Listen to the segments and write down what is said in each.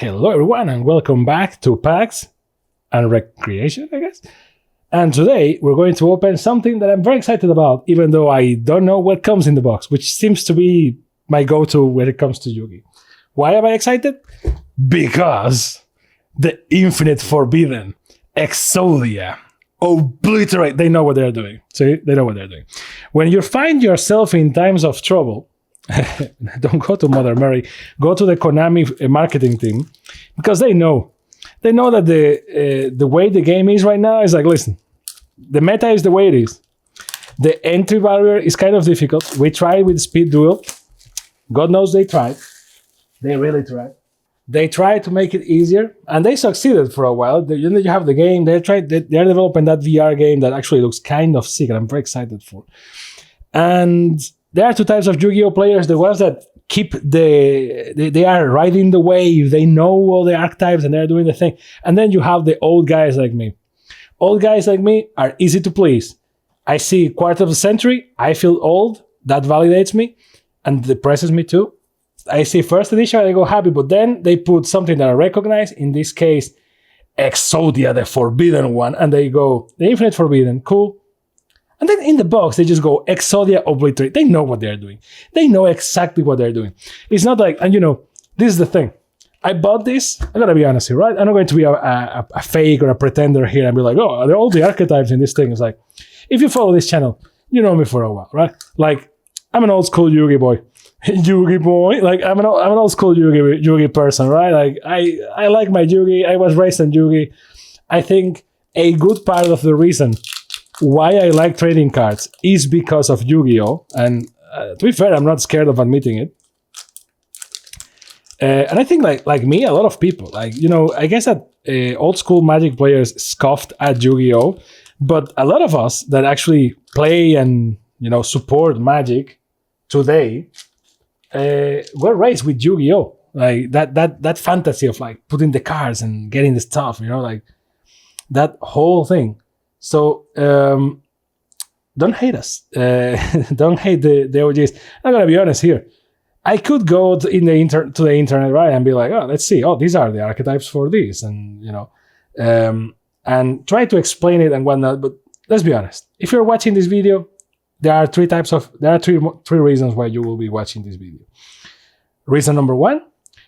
Hello everyone and welcome back to PAX and Recreation, I guess. And today we're going to open something that I'm very excited about, even though I don't know what comes in the box, which seems to be my go-to when it comes to Yugi. Why am I excited? Because the Infinite Forbidden Exodia obliterate. They know what they're doing. See, they know what they're doing. When you find yourself in times of trouble, don't go to Mother Mary, go to the Konami marketing team, because they know that the way the game is right now is like, listen, the meta is the way it is. The entry barrier is kind of difficult. We tried with Speed Duel. God knows they tried. They really tried. They tried to make it easier, and they succeeded for a while. You have the game. They're developing that VR game that actually looks kind of sick, and I'm very excited for. And there are two types of Yu-Gi-Oh players: the ones that keep they are riding the wave. They know all the archetypes and they're doing the thing. And then you have the old guys like me. Old guys like me are easy to please. I see quarter of a century. I feel old. That validates me and depresses me too. I see first edition, I go happy, but then they put something that I recognize, in this case, Exodia, the Forbidden one, and they go, the Infinite Forbidden, cool. And then in the box, they just go, Exodia Obliterate. They know what they're doing. They know exactly what they're doing. It's not like, and this is the thing. I bought this, I'm going to be honest here, right? I'm not going to be a fake or a pretender here and be like, oh, they're all the archetypes in this thing. It's like, if you follow this channel, you know me for a while, right? Like, I'm an old school Yugi boy. Yugi boy, like I'm an old school Yugi person, right? Like I like my Yugi. I was raised on Yugi. I think a good part of the reason why I like trading cards is because of YuGiOh, and to be fair, I'm not scared of admitting it. And I think like me, a lot of people, I guess that old school Magic players scoffed at YuGiOh, but a lot of us that actually play and support Magic today. We're raised with Yu-Gi-Oh! Like that fantasy of like putting the cards and getting the stuff, like that whole thing. So don't hate us. Don't hate the OGs. I'm gonna be honest here. I could go to the internet, right, and be like, oh, let's see. Oh, these are the archetypes for this, and and try to explain it and whatnot. But let's be honest. If you're watching this video, there are three reasons why you will be watching this video. Reason number one,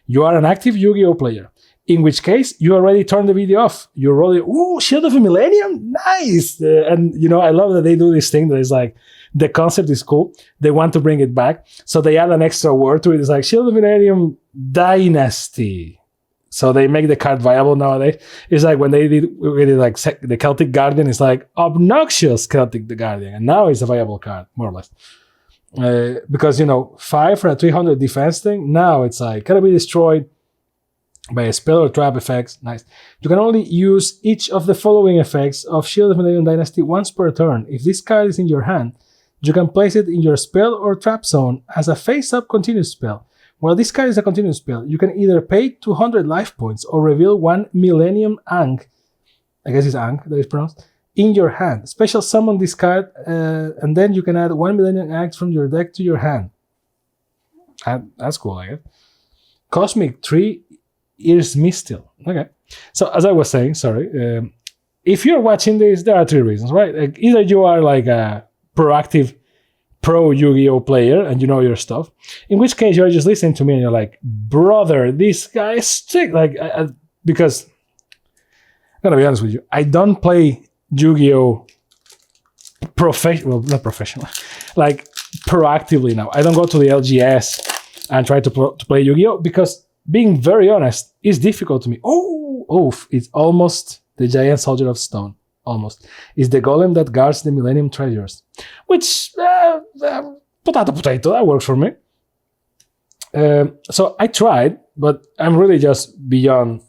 you are an active Yu-Gi-Oh player, in which case you already turned the video off. You're rolling, ooh, Shield of a Millennium, nice. And I love that they do this thing that is like, the concept is cool. They want to bring it back. So they add an extra word to it. It's like Shield of Millennium Dynasty. So they make the card viable nowadays. It's like when they did like the Celtic Guardian, it's like obnoxious Celtic the Guardian. And now it's a viable card, more or less. Because, 5 for a 300 defense thing, now it's like, can be destroyed by a spell or trap effects. Nice. You can only use each of the following effects of Shield of Millennium Dynasty once per turn. If this card is in your hand, you can place it in your spell or trap zone as a face-up continuous spell. While this card is a continuous spell, you can either pay 200 life points or reveal 1 Millennium Ankh, I guess it's Ankh that is pronounced, in your hand. Special summon this card, and then you can add 1 Millennium Ankh from your deck to your hand. That's cool, I guess. Cosmic 3 Ears Mistil. Okay. So as I was saying, sorry, if you're watching this, there are three reasons, right? Like, either you are like a proactive pro Yu-Gi-Oh player and you know your stuff, in which case you're just listening to me and you're like, brother, this guy is sick. Like, because I'm gonna be honest with you, I don't play Yu-Gi-Oh not professional, like proactively now. I don't go to the LGS and try to play Yu-Gi-Oh because, being very honest, it's difficult to me. It's almost the Giant Soldier of Stone. Almost. Is the golem that guards the Millennium Treasures. Which, potato, that works for me. So I tried, but I'm really just beyond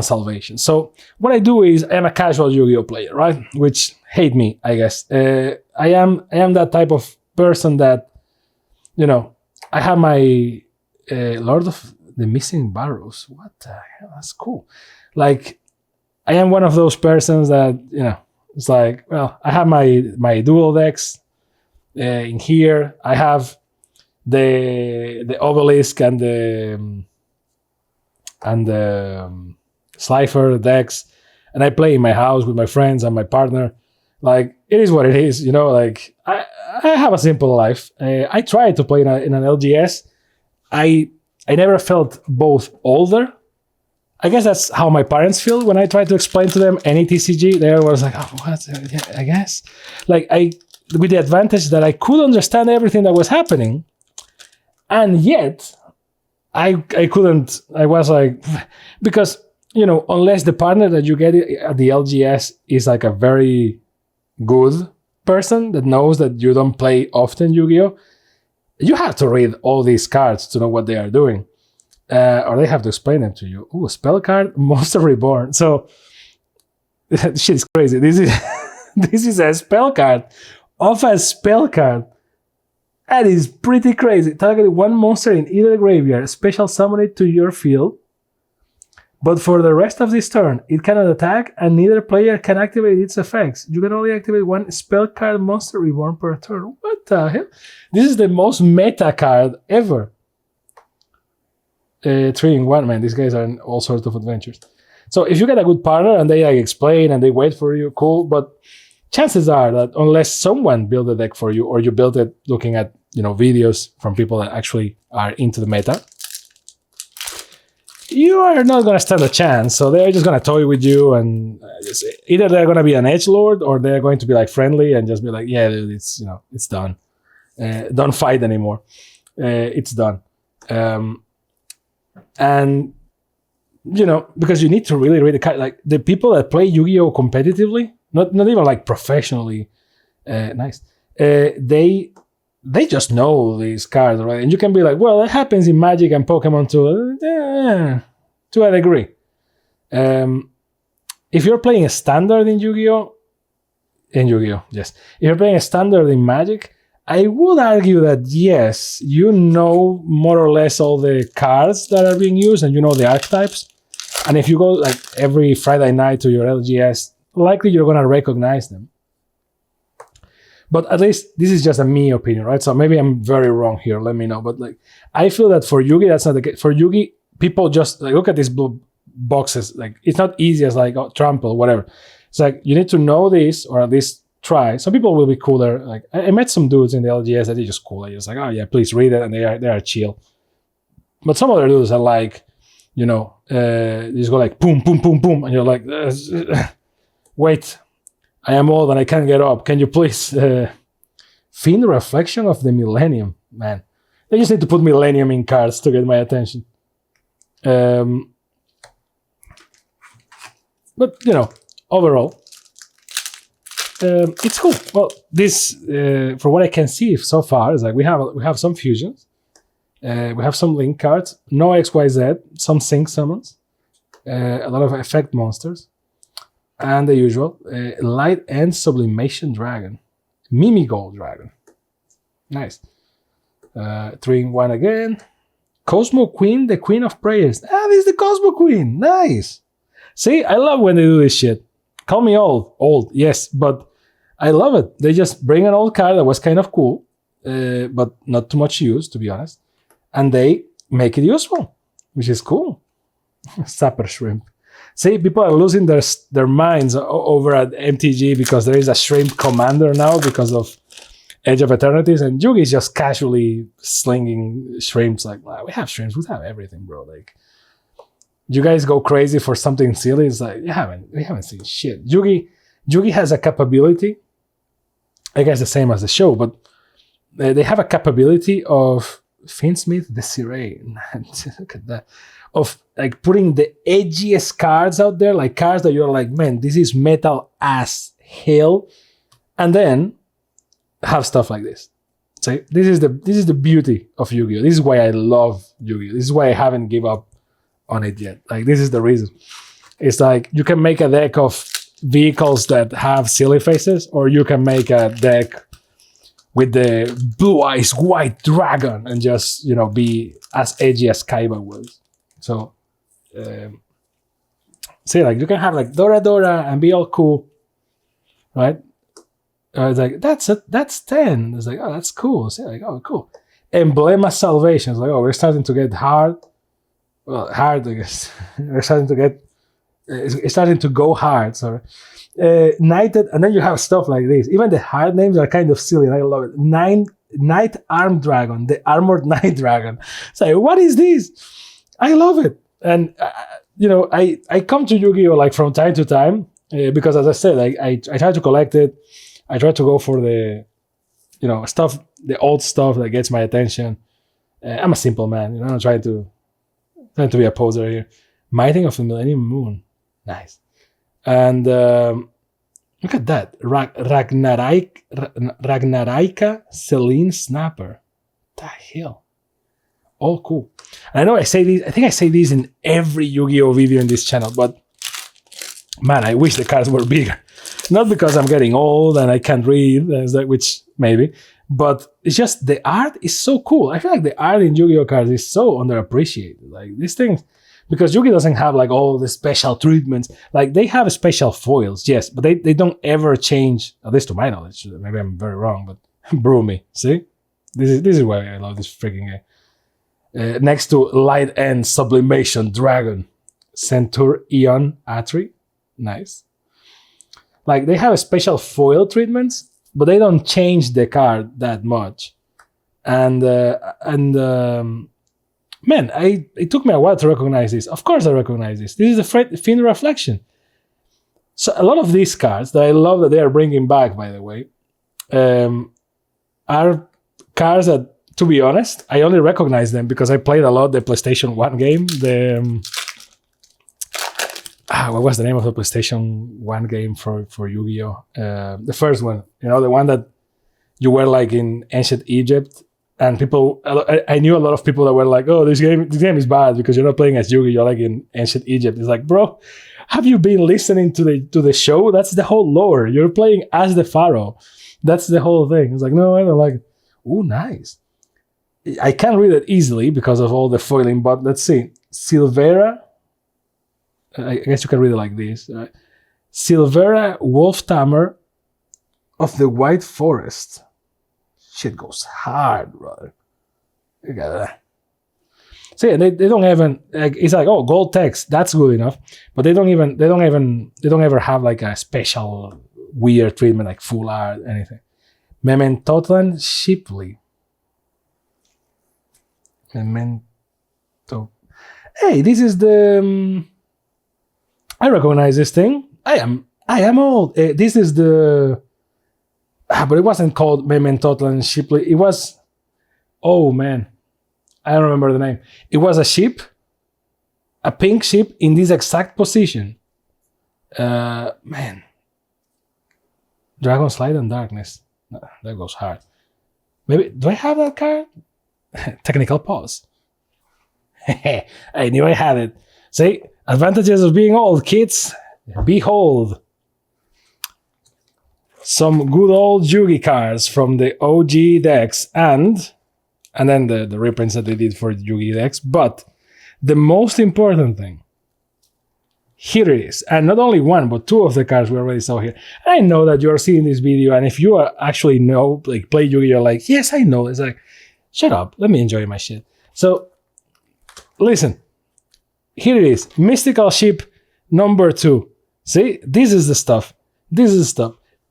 salvation. So what I do is, I'm a casual Yu-Gi-Oh player, right? Which, hate me, I guess. I am that type of person that, I have my Lord of the Missing Barrows. What the hell? That's cool. Like, I am one of those persons that, it's like, well, I have my dual decks in here. I have the obelisk and and Slifer decks, and I play in my house with my friends and my partner. Like, it is what it is, you know. Like, I have a simple life. I tried to play in an LGS. I never felt both older. I guess that's how my parents feel when I try to explain to them any TCG. They was like, "Oh, what? Yeah, I guess." Like, with the advantage that I could understand everything that was happening, and yet I couldn't. I was like, because, you know, unless the partner that you get at the LGS is like a very good person that knows that you don't play often Yu-Gi-Oh, you have to read all these cards to know what they are doing. Or they have to explain them to you. Ooh, spell card, Monster Reborn. So, shit is crazy. This is a spell card of a spell card. That is pretty crazy. Target one monster in either graveyard, special summon it to your field. But for the rest of this turn, it cannot attack, and neither player can activate its effects. You can only activate one spell card Monster Reborn per turn. What the hell? This is the most meta card ever. 3-in-1, man. These guys are in all sorts of adventures. So if you get a good partner and they like explain and they wait for you, cool. But chances are that unless someone build a deck for you, or you build it looking at, you know, videos from people that actually are into the meta, you are not going to stand a chance. So they're just going to toy with you, and either they're going to be an edgelord, or they're going to be like friendly and just be like, yeah, dude, it's, you know, it's done. Don't fight anymore. It's done. And, you know, because you need to really read the card. Like, the people that play Yu-Gi-Oh competitively, not even like professionally, they just know these cards, right? And you can be like, well, it happens in Magic and Pokemon too. To a degree. If you're playing a standard in Yu-Gi-Oh, yes. If you're playing a standard in Magic, I would argue that, yes, you know more or less all the cards that are being used, and you know the archetypes. And if you go like every Friday night to your LGS, likely you're going to recognize them. But at least this is just a me opinion, right? So maybe I'm very wrong here. Let me know. But like, I feel that for Yugi, that's not the case. For Yugi, people just like look at these blue boxes. Like, it's not easy as like trample, whatever. It's like, you need to know this, or at least try. Some people will be cooler. Like, I met some dudes in the LGS that are just cool. I just like, oh yeah, please read it, and they are chill. But some other dudes are like, you know, they just go like boom, boom, boom, boom, and you're like, wait, I am old and I can't get up. Can you please Fiend Reflection of the Millennium, man? They just need to put Millennium in cards to get my attention. But you know, overall, it's cool. Well, this, for what I can see so far, is like we have some fusions, we have some link cards, no XYZ, some sync summons, a lot of effect monsters, and the usual Light and Sublimation Dragon, Mimigold Dragon, nice. 3-in-1 again. Cosmo Queen, the Queen of Prayers. Ah, this is the Cosmo Queen. Nice. See, I love when they do this shit. Call me old, yes, but I love it. They just bring an old card that was kind of cool, but not too much use, to be honest, and they make it useful, which is cool. Sapper Shrimp. See, people are losing their minds over at MTG because there is a Shrimp Commander now because of Edge of Eternities, and Yugi is just casually slinging shrimps. Like, wow, we have shrimps, we have everything, bro. Like, you guys go crazy for something silly. It's like, we haven't seen shit. Yugi has a capability, I guess the same as the show, but they have a capability of Finsmith Desiree. Look at that. Of like putting the edgiest cards out there, like cards that you're like, man, this is metal as hell, and then have stuff like this. So this is the beauty of Yu-Gi-Oh. This is why I love Yu-Gi-Oh. This is why I haven't given up on it yet. Like, this is the reason. It's like, you can make a deck of vehicles that have silly faces, or you can make a deck with the blue eyes white dragon and just, you know, be as edgy as Kaiba was. So see, like, you can have like Dora and be all cool, right? It's like, that's 10. It's like, oh, that's cool. See, like, oh, cool. Emblema Salvation. It's like, oh, we're starting to get hard. well, hard, I guess. We're starting to get, it's starting to go hard, sorry. Knighted, and then you have stuff like this. Even the hard names are kind of silly, and I love it. Knight Armed Dragon, the Armored Knight Dragon. It's like, what is this? I love it. And, I come to Yu-Gi-Oh! Like from time to time, because as I said, I try to collect it. I try to go for the, stuff, the old stuff that gets my attention. I'm a simple man, I'm trying to be a poser here. Mighting of the Millennium Moon. Nice. And look at that. Ragnarika Celine Snapper. The hell? All cool. And I know I think I say these in every Yu-Gi-Oh! Video in this channel, but man, I wish the cards were bigger. Not because I'm getting old and I can't read, which maybe, but it's just the art is so cool. I feel like the art in Yu-Gi-Oh! Cards is so underappreciated. Like these things, because Yu-Gi doesn't have like all the special treatments. Like they have special foils, yes, but they don't ever change, at least to my knowledge. Maybe I'm very wrong, but brew me. See? This is why I love this freaking game. Next to Light End Sublimation Dragon, Centurion Atri. Nice. Like they have special foil treatments, but they don't change the card that much. And man, it took me a while to recognize this. Of course I recognize this. This is a Fin Reflection. So a lot of these cards that I love that they are bringing back, by the way, are cards that, to be honest, I only recognize them because I played a lot the PlayStation 1 game. What was the name of the PlayStation 1 game for Yu-Gi-Oh? The first one, the one that you were like in ancient Egypt, and I knew a lot of people that were like, "Oh, this game is bad because you're not playing as Yu-Gi, you're like in ancient Egypt." It's like, bro, have you been listening to the show? That's the whole lore. You're playing as the pharaoh. That's the whole thing. It's like, no, I don't like it. Ooh, nice. I can't read it easily because of all the foiling, but let's see. Silvera, I guess you can read it like this. Silvera Wolftamer of the White Forest. Shit goes hard, brother. Look at that. See, they don't even like. It's like, oh, gold text, that's good enough, but they don't ever have like a special weird treatment like full art, anything. Mementotlan Shipley. Memento. Hey, this is the. I recognize this thing. I am old. This is the. But it wasn't called Mementotlan Shipley. It was. Oh man, I don't remember the name. It was a ship, a pink ship in this exact position. Man. Dragon's Light and Darkness. No, that goes hard. Maybe do I have that card? Technical pause. I knew I had it. See, advantages of being old, kids. Behold. Some good old Yugi cards from the OG decks and then the reprints that they did for Yugi decks. But the most important thing, here it is. And not only one, but two of the cards we already saw here. I know that you are seeing this video, and if you are actually play Yugi, you're like, yes, I know. It's like, shut up. Let me enjoy my shit. So, listen. Here it is. Mystical Ship number 2. See? This is the stuff.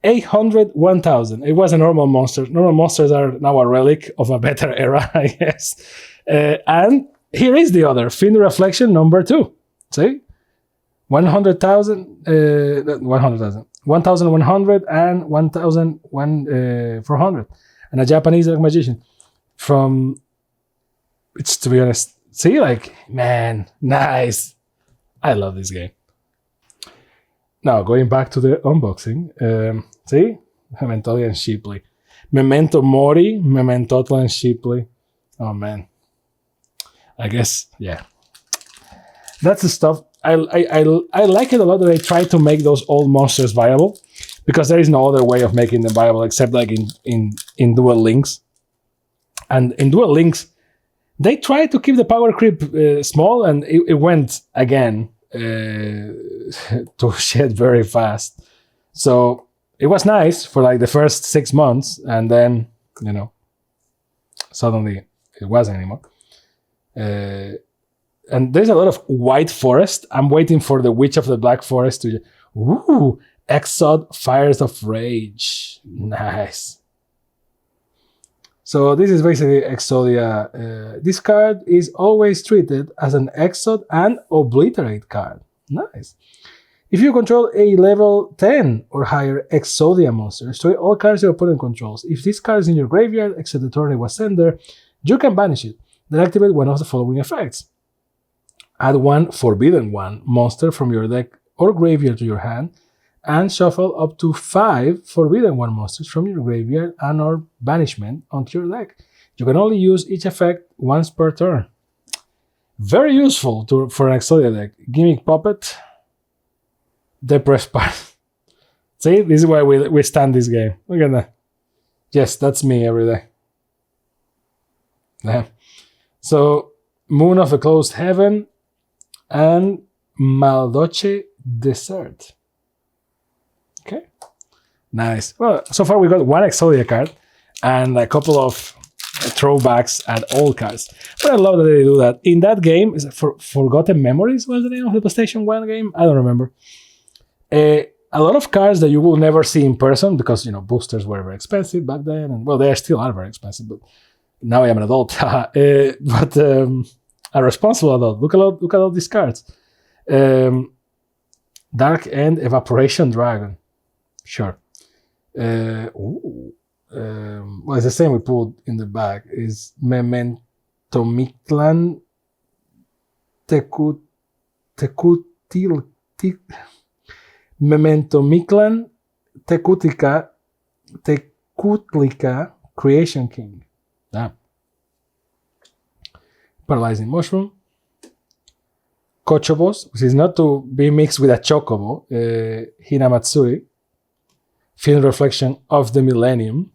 800, 1000. It was a normal monster. Normal monsters are now a relic of a better era, I guess. And here is the other. Fin Reflection number 2. See? 100,000, 100,000. 1,100 and 1,400. And a Japanese magician. It's to be honest, see, like, man, nice. I love this game. Now, going back to the unboxing, see? Mementotlan Shipley. Memento Mori, Mementotlan Shipley. Oh, man. I guess, yeah. That's the stuff. I like it a lot that they try to make those old monsters viable, because there is no other way of making them viable except like in Duel Links. And in Duel Links, they tried to keep the power creep small, and it went again to shit very fast. So it was nice for like the first 6 months, and then, suddenly it wasn't anymore. And there's a lot of white forest. I'm waiting for the Witch of the Black Forest to... Ooh, Exod Fires of Rage. Nice. So this is basically Exodia. This card is always treated as an Exod and Obliterate card. Nice. If you control a level 10 or higher Exodia monster, destroy all cards your opponent controls. If this card is in your graveyard, except the turn it was sent there, you can banish it. Then activate one of the following effects. Add one Forbidden One monster from your deck or graveyard to your hand, and shuffle up to 5 Forbidden One monsters from your graveyard and or banishment onto your deck. You can only use each effect once per turn. Very useful for an Exodia deck. Gimmick Puppet, Depress Part. See, this is why we stand this game. Look at that. Yes, that's me every day. Yeah. So, Moon of the Closed Heaven and Maldoce Desert. Okay, nice. Well, so far we got one Exodia card and a couple of throwbacks at old cards. But I love that they do that. In that game, is it Forgotten Memories was the name of the PlayStation 1 game? I don't remember. A lot of cards that you will never see in person because, you know, boosters were very expensive back then. And, well, they still are very expensive, but now I am an adult. But a responsible adult. Look at all these cards. Dark End Evaporation Dragon. Sure. Well, it's the same we put in the back. Is Mementomictlan Mementomictlan Tecutlica Creation King. Damn. Paralyzing Mushroom. Kochobos, which is not to be mixed with a Chocobo. Hinamatsuri. Field Reflection of the Millennium.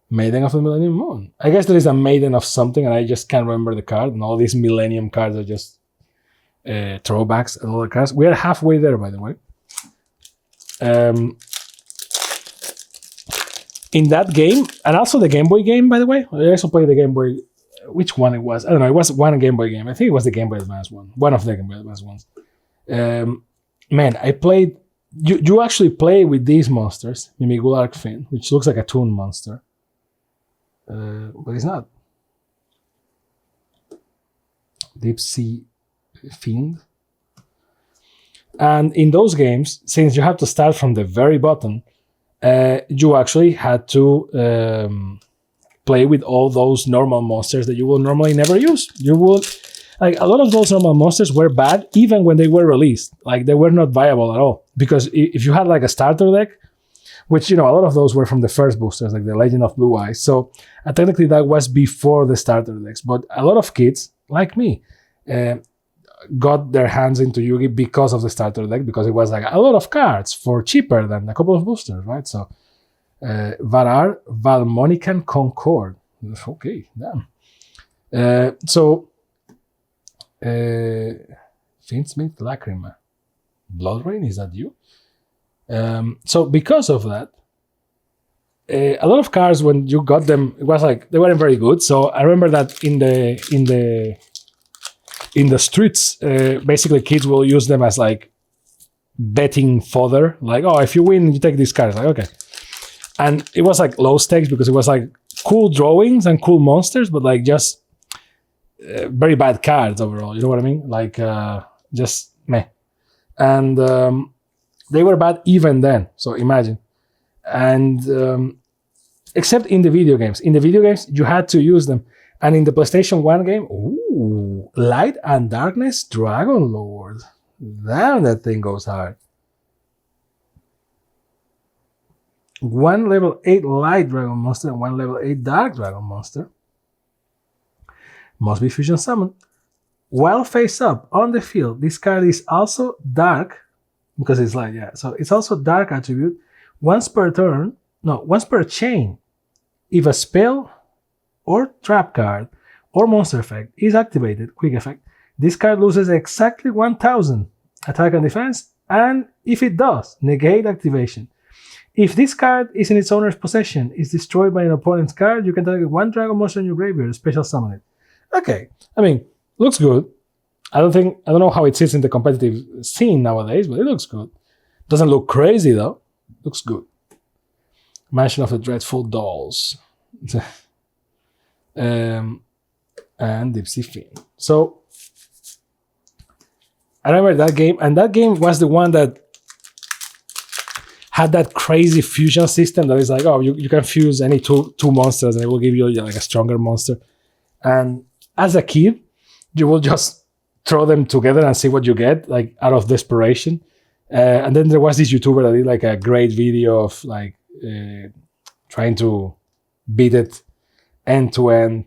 Maiden of the Millennium Moon. I guess there is a Maiden of something and I just can't remember the card. And all these Millennium cards are just throwbacks and other cards. We are halfway there, by the way. In that game, and also the Game Boy game, by the way. I also played the Game Boy. Which one it was? I don't know. It was one Game Boy game. I think it was the Game Boy Advance one. One of the Game Boy Advance ones. Man, I played... You actually play with these monsters. Mimigul Fin, which looks like a Toon monster. But it's not. Deep Sea Fiend. And in those games, since you have to start from the very bottom, you actually had to play with all those normal monsters that you will normally never use. You would... Like, a lot of those normal monsters were bad even when they were released. Like, they were not viable at all. Because if you had, like, a starter deck, which, you know, a lot of those were from the first boosters, like the Legend of Blue Eyes. So, technically, that was before the starter decks. But a lot of kids, like me, got their hands into Yugi because of the starter deck, because it was, like, a lot of cards for cheaper than a couple of boosters, right? So, Varar, Valmonican Concord. Okay, damn. Fiendsmith Lacrima. Blood Rain, is that you? So because of that, a lot of cards, when you got them, it was like they weren't very good. So I remember that in the streets, basically kids will use them as like betting fodder. Like, oh, if you win, you take these cards. Like, okay. And it was like low stakes because it was like cool drawings and cool monsters, but like just very bad cards overall, you know what I mean? Like, just meh. And they were bad even then, so imagine. And except in the video games. In the video games, you had to use them. And in the PlayStation 1 game, ooh, Light and Darkness Dragon Lord. Damn, that thing goes hard. One level 8 Light Dragon Monster and one level 8 Dark Dragon Monster. Must be fusion summoned. While face up on the field, this card is also dark, because it's light, yeah. So it's also dark attribute. Once per chain. If a spell or trap card or monster effect is activated, quick effect, this card loses exactly 1000 attack and defense, and if it does, negate activation. If this card is in its owner's possession, is destroyed by an opponent's card, you can target one dragon monster in your graveyard, special summon it. Okay, I mean, Looks good. I don't know how it sits in the competitive scene nowadays, but it looks good. Doesn't look crazy though. Looks good. Mansion of the Dreadful Dolls. And Deep Sea Fiend. So I remember that game, and that game was the one that had that crazy fusion system that is like, oh, you can fuse any two monsters and it will give you like a stronger monster. And as a kid, you will just throw them together and see what you get, like out of desperation. And then there was this YouTuber that did like a great video of like trying to beat it end to end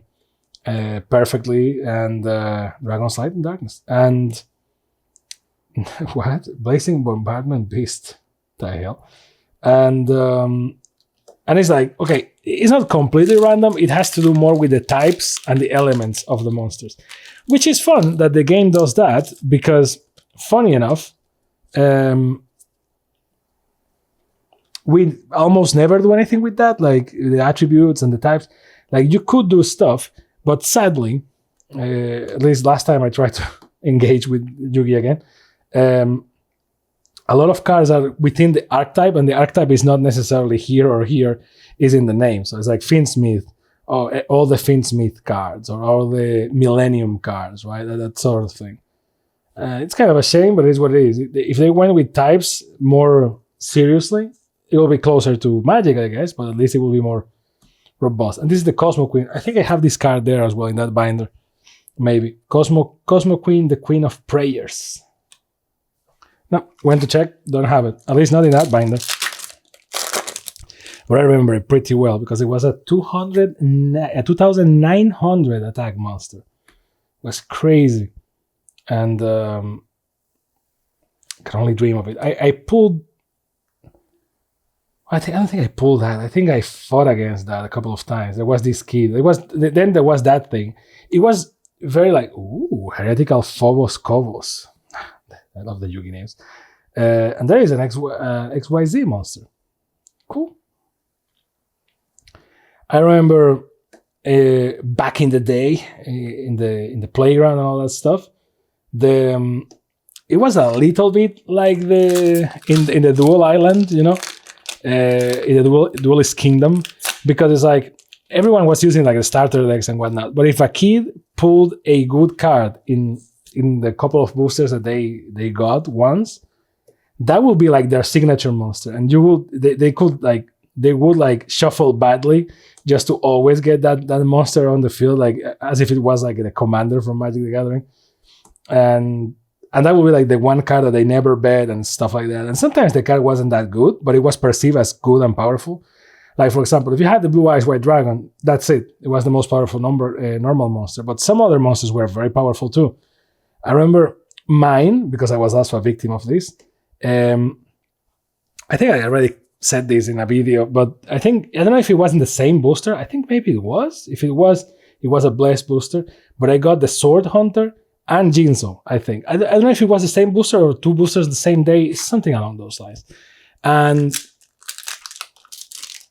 perfectly, and Dragon's Light and Darkness. And what? Blazing Bombardment Beast. The hell? And it's like, okay, it's not completely random. It has to do more with the types and the elements of the monsters, which is fun that the game does that, because funny enough, we almost never do anything with that, like the attributes and the types. Like you could do stuff, but sadly, at least last time I tried to engage with Yugi again, a lot of cards are within the archetype, and the archetype is not necessarily here or here, is in the name. So it's like Finsmith, or all the Finsmith cards, or all the Millennium cards, right? That sort of thing. It's kind of a shame, but it is what it is. If they went with types more seriously, it will be closer to Magic, I guess, but at least it will be more robust. And this is the Cosmo Queen. I think I have this card there as well in that binder. Maybe. Cosmo Queen, the Queen of Prayers. No, went to check, don't have it. At least not in that binder. But I remember it pretty well because it was a 2,900 attack monster. It was crazy. And I can only dream of it. I pulled... I don't think I pulled that. I think I fought against that a couple of times. There was this kid. Then there was that thing. It was very like, ooh, Heretical Phobos Kobos. I love the Yugi names. And there is an XYZ monster. Cool. I remember back in the day, in the playground and all that stuff, it was a little bit like in the Dual Island, you know, in the Duelist Kingdom, because it's like everyone was using like the starter decks and whatnot. But if a kid pulled a good card in the couple of boosters that they got once, that would be like their signature monster, and they would shuffle badly just to always get that monster on the field, like as if it was like the commander from Magic the Gathering, and that would be like the one card that they never bet and stuff like that. And sometimes the card wasn't that good, but it was perceived as good and powerful. Like for example, if you had the Blue Eyes White Dragon, that's it. It was the most powerful normal monster. But some other monsters were very powerful too. I remember mine, because I was also a victim of this. I think I already said this in a video, but I don't know if it was in the same booster. I think maybe it was. If it was a Blessed booster. But I got the Sword Hunter and Jinzo, I think. I don't know if it was the same booster or two boosters the same day, something along those lines.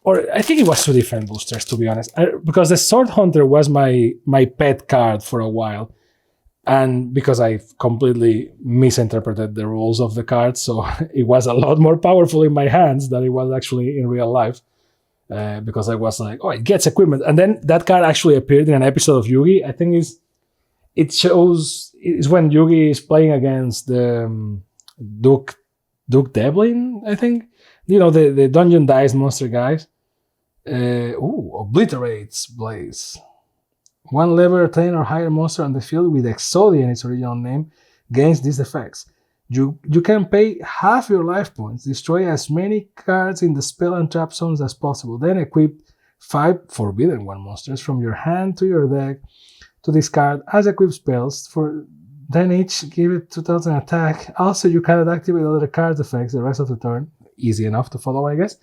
Or I think it was two different boosters, to be honest. Because the Sword Hunter was my pet card for a while. And because I completely misinterpreted the rules of the card, so it was a lot more powerful in my hands than it was actually in real life. Because I was like, oh, it gets equipment. And then that card actually appeared in an episode of Yugi. I think it's when Yugi is playing against the Duke Devlin, I think. You know, the Dungeon Dice monster guys. Obliterates Blaze. One level 10 or higher monster on the field with Exodia in its original name gains these effects. You can pay half your life points, destroy as many cards in the spell and trap zones as possible, then equip 5 Forbidden One monsters from your hand to your deck to discard as equipped spells, then each give it 2,000 attack. Also, you cannot activate other cards' effects the rest of the turn. Easy enough to follow, I guess.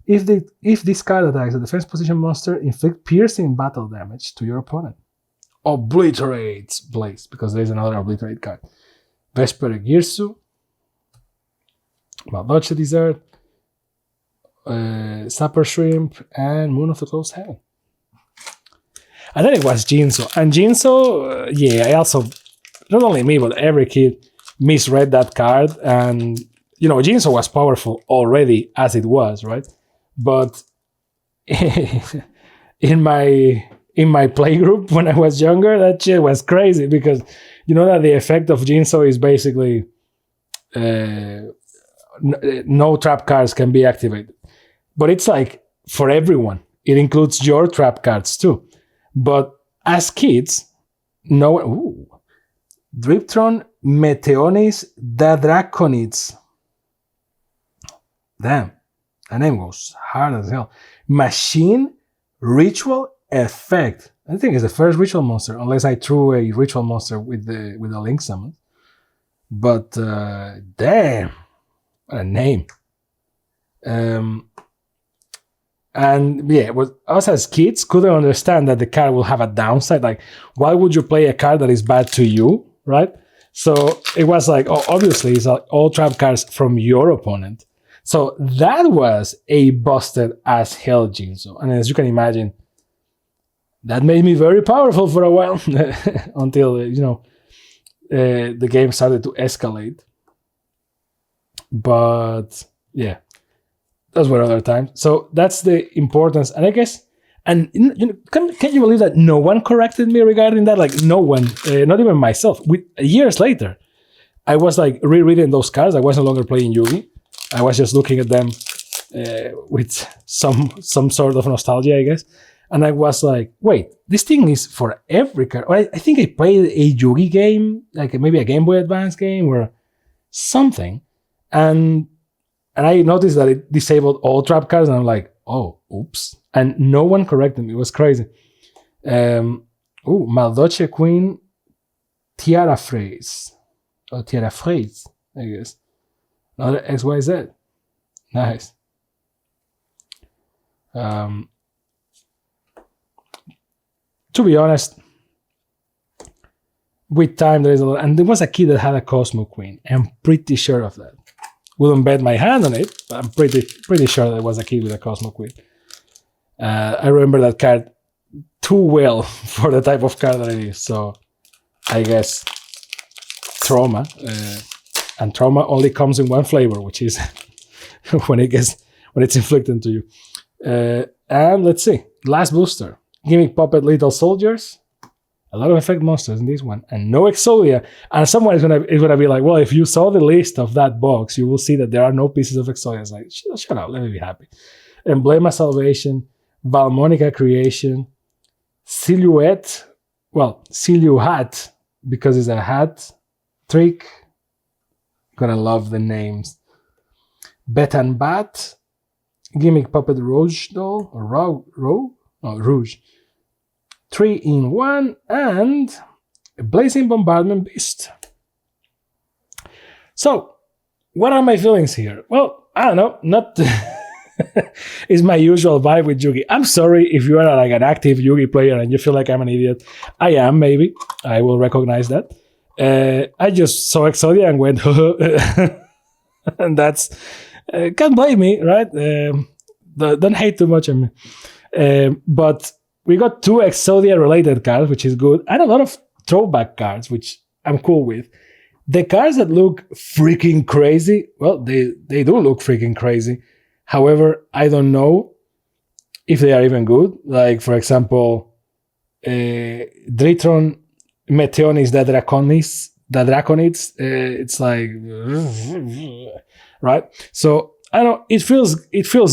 If this card attacks a defense position monster, inflict piercing battle damage to your opponent. Obliterates Blaze, because there's another Obliterate card. Vesper Girsu, Maldoche Desert, Sapper Shrimp, and Moon of the Closed Heaven. And then it was Jinso. And Jinso, yeah, I also, not only me, but every kid misread that card. And, you know, Jinso was powerful already as it was, right? But in my playgroup when I was younger, that shit was crazy because you know that the effect of Jinso is basically no trap cards can be activated. But it's like for everyone. It includes your trap cards too. But as kids, no. Ooh, Driptron Meteonis Dadraconids. Damn, that name goes hard as hell. Machine Ritual Effect. I think it's the first ritual monster, unless I threw a ritual monster with the link summon. But damn, what a name. And yeah, us as kids couldn't understand that the card will have a downside. Like, why would you play a card that is bad to you, right? So it was like, oh, obviously, it's all trap cards from your opponent. So that was a busted as hell Jinso. And as you can imagine, that made me very powerful for a while until, you know, the game started to escalate. But yeah, those were other times. So that's the importance. And I guess, and you know, can you believe that no one corrected me regarding that? Like no one, not even myself. Years later, I was like rereading those cards. I was no longer playing Yugi. I was just looking at them with some sort of nostalgia, I guess. And I was like, wait, this thing is for every card. I think I played a Yugi game, like maybe a Game Boy Advance game or something. And I noticed that it disabled all trap cards. And I'm like, oh, oops. And no one corrected me. It was crazy. Maldoche Queen Tiara Phrase. Or Tiara Phrase, I guess. Another XYZ. Nice. To be honest, with time there is a lot, and there was a kid that had a Cosmo Queen. I'm pretty sure of that. Wouldn't bet my hand on it, but I'm pretty sure there was a kid with a Cosmo Queen. I remember that card too well for the type of card that it is. So I guess trauma, and trauma only comes in one flavor, which is when it's inflicted to you. And let's see, last booster. Gimmick Puppet Little Soldiers. A lot of effect monsters in this one. And no Exodia. And someone is gonna be like, well, if you saw the list of that box, you will see that there are no pieces of Exodia. It's like, shut up, let me be happy. Emblema Salvation, Valmonica Creation, Silhouette, because it's a hat trick. Gonna love the names. Bet and Bat, Gimmick Puppet Rouge Doll, or Rouge. 3-in-1, and a Blazing Bombardment Beast. So, what are my feelings here? Well, I don't know, not is my usual vibe with Yugi. I'm sorry if you are like an active Yugi player and you feel like I'm an idiot. I am, maybe. I will recognize that. I just saw Exodia and went, and that's, can't blame me, right? Don't hate too much on me. But we got 2 Exodia-related cards, which is good, and a lot of throwback cards, which I'm cool with. The cards that look freaking crazy, well, they do look freaking crazy. However, I don't know if they are even good. Like, for example, Dritron Meteonis Dadraconids, it's like, right? So, I don't know, it feels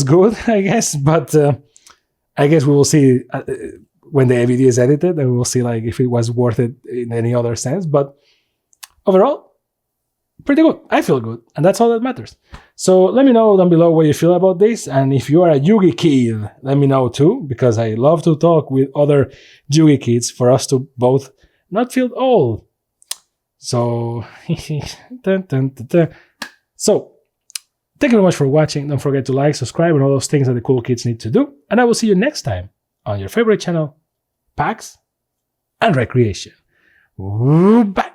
good, I guess, but I guess we will see when the video is edited, and we will see like if it was worth it in any other sense. But overall, pretty good. I feel good, and that's all that matters. So let me know down below what you feel about this, and if you are a Yugi kid, let me know too, because I love to talk with other Yugi kids for us to both not feel old. So, so. Thank you very much for watching. Don't forget to like, subscribe, and all those things that the cool kids need to do. And I will see you next time on your favorite channel, PAX and Recreation. Bye.